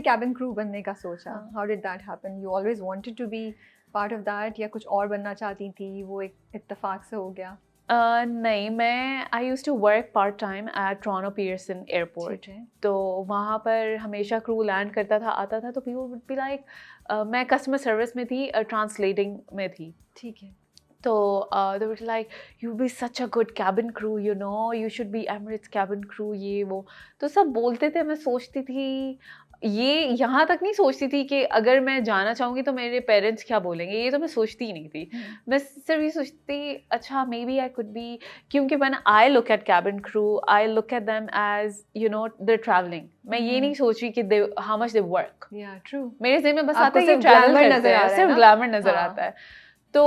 Cabin crew बनने का सोचा, हाँ। How did that happen? You always wanted to be part of that या कुछ और बनना चाहती थी, वो एक इत्तेफाक से हो गया? नहीं, मैं I used to work part time at Toronto Pearson airport. ठीक है। तो वहाँ पर हमेशा क्रू लैंड करता था, आता था, तो पीपल वुड बी लाइक, मैं कस्टमर सर्विस में थी, ट्रांसलेटिंग में थी। ठीक है। तो they were like, you be such a good cabin crew, you know, you should be Emirates cabin crew, ये वो। तो सब बोलते थे, मैं सोचती थी, ये यहाँ तक नहीं सोचती थी कि अगर मैं जाना चाहूँगी तो मेरे पेरेंट्स क्या बोलेंगे, ये तो मैं सोचती ही नहीं थी। मैं सिर्फ ये सोचती थी, अच्छा maybe I could be, क्योंकि when I look at cabin crew, I look at them as you know they travelling. मैं ये नहीं सोच रही कि they how much they work. Yeah true. मेरे ज़हन में बस आता आपको है कि सिर्फ ट्रैवल ग्लैमर करते नजर आ हैं, रहा है सिर्फ ना? ग्लैमर नज़र हाँ। आता है। So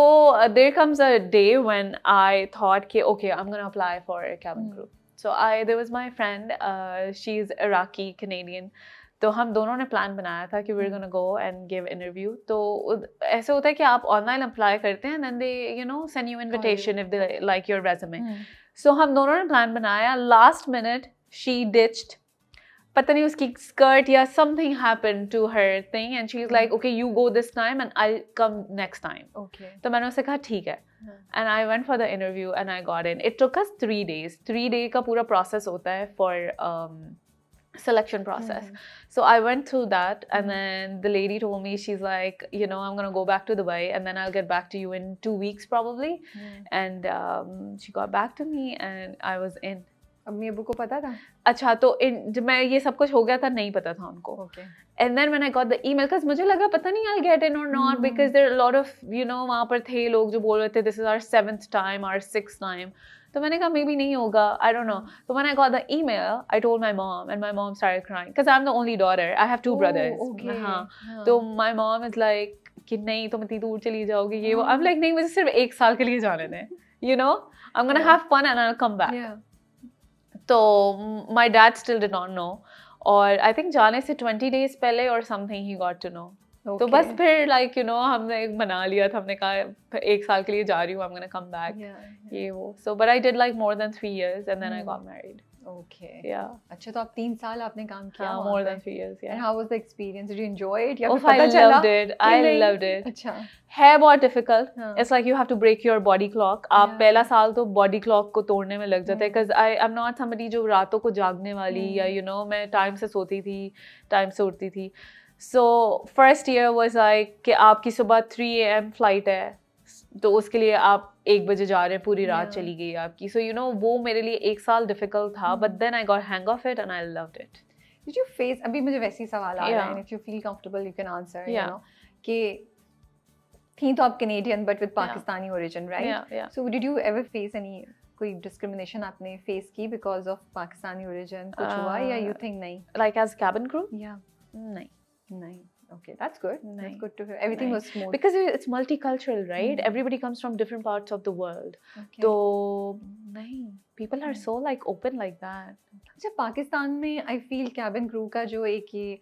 there comes a day when I thought, okay, I'm gonna apply for a cabin crew. So there was my friend, she's Iraqi Canadian. तो हम दोनों ने प्लान बनाया था कि we're gonna go and give interview. तो ऐसे होता है कि आप ऑनलाइन अप्लाई करते हैं, then they send you invitation if they like your resume. So हम दोनों ने प्लान बनाया, last minute she ditched. पता नहीं उसकी स्कर्ट या something happened to her thing and she is like, okay you go this time and I come next time. Okay. तो मैंने उससे कहा ठीक है, and I went for the interview and I got in. It took us 3 days, 3 day का पूरा process होता है for selection process. So I went through that, and then the lady told me, she's like, I'm gonna go back to Dubai and then I'll get back to you in 2 weeks probably. And she got back to me and I was in. अम्मी अब्बू को पता था? अच्छा, तो जब मैं ये सब कुछ हो गया था, नहीं पता था उनको। Okay. And then when I got the email, because मुझे लगा पता नहीं I'll get in or not, because there are a lot of वहाँ पर थे लोग जो बोल रहे थे this is our 7th time, our 6th time. तो मैंने कहा maybe नहीं होगा, I don't know. So when I got the email, I told my mom and my mom started crying because I'm the only daughter. I have 2 brothers. Okay. हाँ। तो my mom is like कि नहीं तुम इतनी दूर चली जाओगी, ये वो। I'm like नहीं, मुझे सिर्फ 1 साल के लिए जाने दें, I'm gonna have fun and I'll come back. तो my dad still did not know, और I think जाने से 20 days पहले or something he got to know. तो बस फिर हमने मना लिया था, हमने कहा 1 साल के लिए जा रही हूँ, I'm gonna come back, ये वो। So but I did like more than 3 years and then I got married. Okay. Yeah. अच्छा, तो आप 3 साल आपने काम किया? हाँ, more than 3 years, yeah. And how was the experience? Did you enjoy it? या Oh, फिर पता चला? I loved it. अच्छा। है बहुत difficult. It's like you have to break your body clock. आप पहला साल तो body clock को तोड़ने में लग जाता है, because I'm not somebody जो रातों को जागने वाली, या मैं टाइम से सोती थी, टाइम से उठती थी। So first year was like कि आपकी सुबह 3 AM फ्लाइट है, तो उसके लिए आप 1 बजे जा रहे हैं, पूरी रात चली गई आपकी। So वो मेरे लिए 1 साल डिफिकल्ट था, but then I got hang of it and I loved it. Did you face, अभी मुझे वैसे ही सवाल आ रहा है, and if you feel comfortable you can answer, कि थी तो आप Canadian but with Pakistani origin, right? So did you ever face any कोई discrimination आपने face की because of Pakistani origin? कुछ हुआ या you think नहीं? Like as cabin crew? Yeah. नहीं. Okay, that's good. That's good to hear. Everything was smooth. Because it's multicultural, right? Everybody comes from different parts of the world. Okay. तो नहीं, people are so like open like that. अच्छा, पाकिस्तान में I feel cabin crew का जो एक ये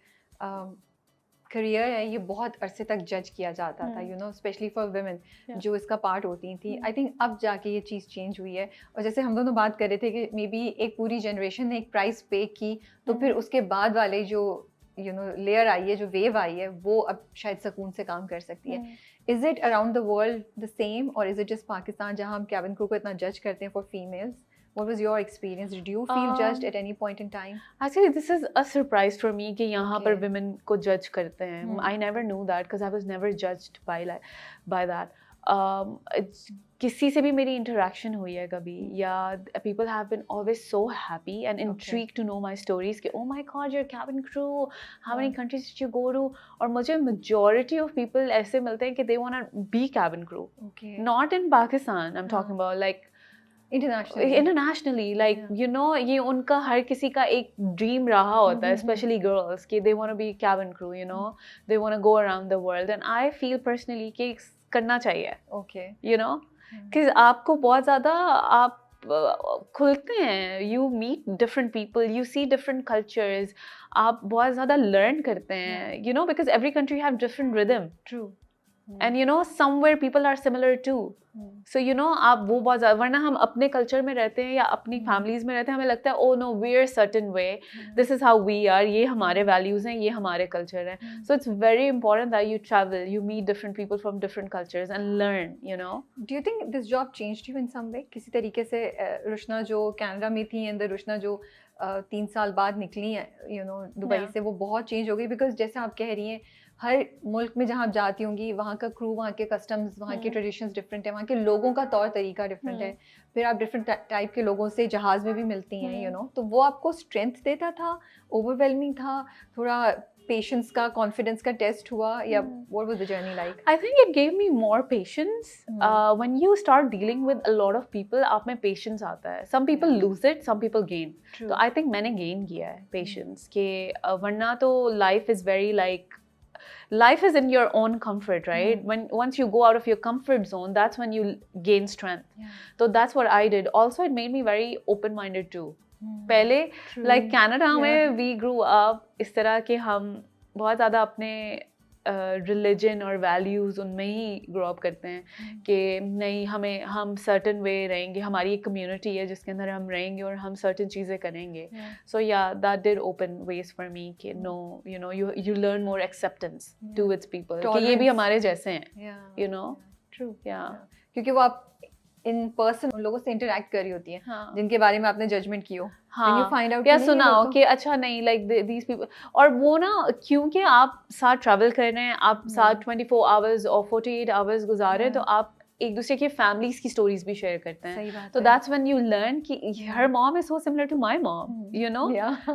career है, ये बहुत अरसे तक जज किया जाता था, स्पेशली फॉर वुमेन जो इसका पार्ट होती थी। आई थिंक अब जाके ये चीज़ चेंज हुई है, और जैसे हम दोनों बात कर रहे थे कि मे बी एक पूरी जनरेशन ने एक प्राइस पे की, तो फिर उसके बाद वाले जो लेयर आई है, जो वेव आई है, वो अब शायद सुकून से काम कर सकती है। Is it around the world the same, और इज इट जस्ट पाकिस्तान जहाँ हम कैबिन क्रू को इतना जज करते हैं for females? What was your experience? Did you feel judged at any point in time? Actually, this is a surprise for me कि यहाँ पर women को judge करते हैं. I never knew that because I was never judged by that. किसी से भी मेरी interaction हुई है कभी, या people have been always so happy and intrigued to know my stories कि oh my god, you're cabin crew, how many countries did you go to? और मुझे majority of people ऐसे मिलते हैं कि they want to be cabin crew. Not in Pakistan, I'm talking about like internationally, like ये उनका हर किसी का एक ड्रीम रहा होता है, especially girls, कि they want to be cabin crew, they want to go around the world, and I feel personally कि करना चाहिए, because आपको बहुत ज़्यादा आप खुलते हैं, you meet different people, you see different cultures, आप बहुत ज़्यादा learn करते हैं, because every country have different rhythm. True. and you know somewhere people are similar too. So you know आप वो बहुत ज़्यादा, वरना हम अपने कल्चर में रहते हैं या अपनी फैमिलीज में रहते हैं, हमें लगता है oh no we are certain way, this is how we are, ये हमारे values हैं, ये हमारे culture हैं. So it's very important that you travel, you meet different people from different cultures and learn, you know. Do you think this job changed you in some way? किसी तरीके से रुशना जो कनाडा में थी and रुशना जो 3 साल बाद निकली है you know दुबई से, वो बहुत चेंज हो गई बिकॉज जैसे आप कह रही हैं हर मुल्क में जहाँ आप जाती होंगी वहाँ का क्रू, वहाँ के कस्टम्स, वहाँ के ट्रेडिशंस डिफरेंट है, वहाँ के लोगों का तौर तरीका डिफरेंट है, फिर आप डिफरेंट टाइप के लोगों से जहाज़ में भी मिलती हैं you know, तो वो आपको स्ट्रेंथ देता था, ओवरवेलमिंग था, थोड़ा पेशेंस का, कॉन्फिडेंस का टेस्ट हुआ, या what was the journey like? I think it gave me more patience. When you start dealing with a lot of people, आप में patience आता है. Some people lose it, some people gain. True. तो I think मैंने gain किया है patience कि वरना तो life is very like, life is in your own comfort, right? Once you go out of your comfort zone, that's when you gain strength. So that's what I did. Also, it made me very open-minded too. पहले like Canada में we grew up इस तरह के हम बहुत ज़्यादा अपने religion और वैल्यूज़ उनमें ही ग्रो अप करते हैं कि नहीं हम सर्टन वे रहेंगे, हमारी एक कम्युनिटी है जिसके अंदर हम रहेंगे और हम सर्टन चीज़ें करेंगे. So yeah that did open ways for me कि no you know you learn more acceptance towards people कि ये भी हमारे जैसे हैं, यू नो. ट्रू. या क्योंकि वो आप इन पर्सन उन लोगों से इंटरेक्ट कर रही होती हैं जिनके बारे में आपने जजमेंट की हो. हाँ, you find out या सुना हो कि अच्छा नहीं लाइक दीज पीपल, और वो ना क्योंकि आप साथ ट्रैवल कर रहे हैं, आप साथ 24 आवर्स और 48 आवर्स गुजार रहे हैं, तो आप एक दूसरे की फैमिलीज की स्टोरीज भी शेयर करते हैं. तो दैट्स व्हेन यू लर्न कि her mom is so similar to my mom, you know,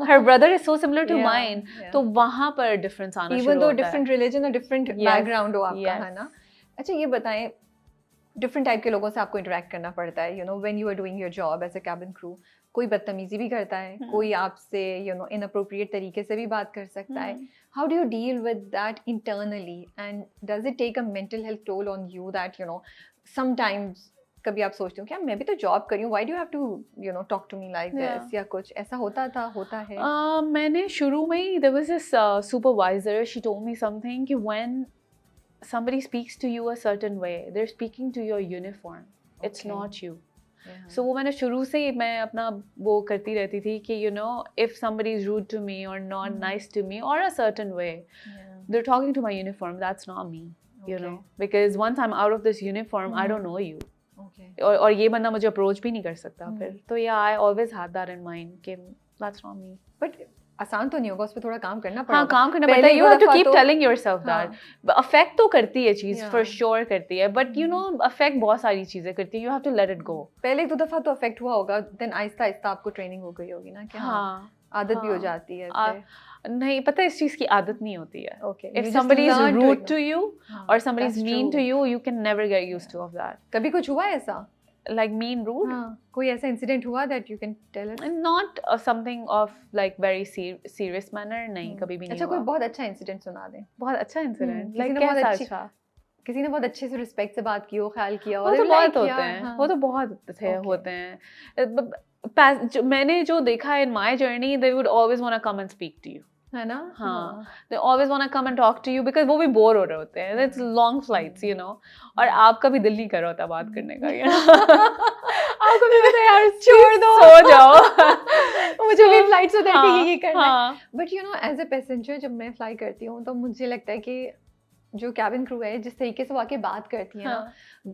her brother is so similar to mine. तो वहाँ पर डिफरेंस आना शुरू होता है. इवन दो डिफरेंट रिलीजन और डिफरेंट बैकग्राउंड हो आपका, है ना. अच्छा ये बताएं, डिफरेंट टाइप के लोगों से आपको इंटरेक्ट करना पड़ता है, you know, when you are doing your job as a cabin crew. कोई बदतमीजी भी करता है, कोई आपसे यू नो इनअप्रोप्रिएट तरीके से भी बात कर सकता है. How do you deal with that internally, and does it take a mental health toll on you that you know sometimes कभी आप सोचते हो क्या मैं भी तो जॉब कर रही हूँ, why do you have to you know talk to me like this, या कुछ ऐसा होता है? मैंने शुरू में ही there was this supervisor, she told me something कि when somebody speaks to you a certain way, they're speaking to your uniform, it's not you. So वो मैंने शुरू से ही मैं अपना वो करती रहती थी कि you know if somebody is rude to me or not nice to me or a certain way, they're talking to my uniform, that's not me, you know, because once I'm out of this uniform, I don't know you. और ये बंदा मुझे approach भी नहीं कर सकता फिर. तो yeah, I always had that in mind कि that's not me. But आसान तो नहीं होगा, उस पे थोड़ा काम करना पड़ेगा. हाँ, काम करना पड़ता है. You have to keep telling yourself that. Affect तो करती है चीज, for sure करती है, but you know affect बहुत सारी चीजें करती है. You have to let it go. पहले एक दो दफा तो affect हुआ होगा, then आहिस्ता आहिस्ता आपको ट्रेनिंग हो गई होगी ना कि हाँ आदत भी हो जाती है. नहीं पता, इस चीज की आदत नहीं होती है. If somebody is rude to you or somebody is mean to you, you can never get used to of that. कभी कुछ हुआ ऐसा? Like mean, rude? कोई ऐसा इंसिडेंट हुआ that you can tell us? Not something of like very serious manner, नहीं कभी भी नहीं. अच्छा, कोई बहुत अच्छा इंसिडेंट सुना दें. बहुत अच्छा इंसिडेंट, like कैसा अच्छा? किसी ने बहुत अच्छे से रिस्पेक्ट से बात की हो, ख्याल किया हो. वो तो बहुत होते हैं, वो तो बहुत होते हैं. मैंने जो देखा है in my journey, they would always want to come and speak to you. है ना. हाँ, they always want to come and talk to you because वो भी बोर हो रहे होते हैं. It's long flights, you know, और आपका भी दिल नहीं कर रहा होता बात करने का. आपको भी पता है यार, छोड़ दो, सो जाओ. मुझे भी फ्लाइट से बैठ के ये करना है. But you know as a passenger जब मैं फ्लाई करती हूँ तो मुझे लगता है कि जो कैबिन क्रू है जिस तरीके से वो आके बात करती है ना,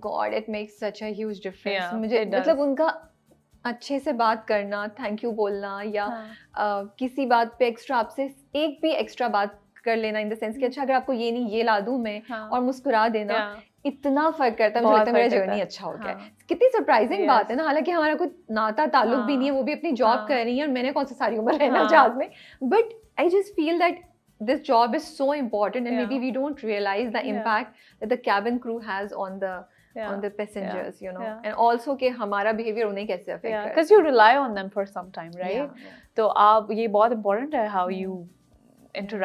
God it makes such a huge difference. मुझे मतलब उनका अच्छे से बात करना, थैंक यू बोलना, या किसी बात पे एक्स्ट्रा आपसे एक भी एक्स्ट्रा बात कर लेना इन द सेंस कि अच्छा अगर आपको ये नहीं ये ला दूं मैं, और मुस्कुरा देना, इतना फर्क करता है. मुझे लगता है मेरा जर्नी अच्छा हो गया. कितनी सरप्राइजिंग बात है ना, हालांकि हमारा कोई नाता ताल्लुक भी नहीं है, वो भी अपनी जॉब कर रही है और मैंने कौन सा सारी उम्र रहना जहाज में. But I just feel that this job is so important, and maybe we don't realize the impact that the cabin crew has on the passengers, you know, and also कि हमारा behavior उन्हें कैसे affect करता है. Because you rely on them for some time, right? तो आप ये बहुत important है how you interact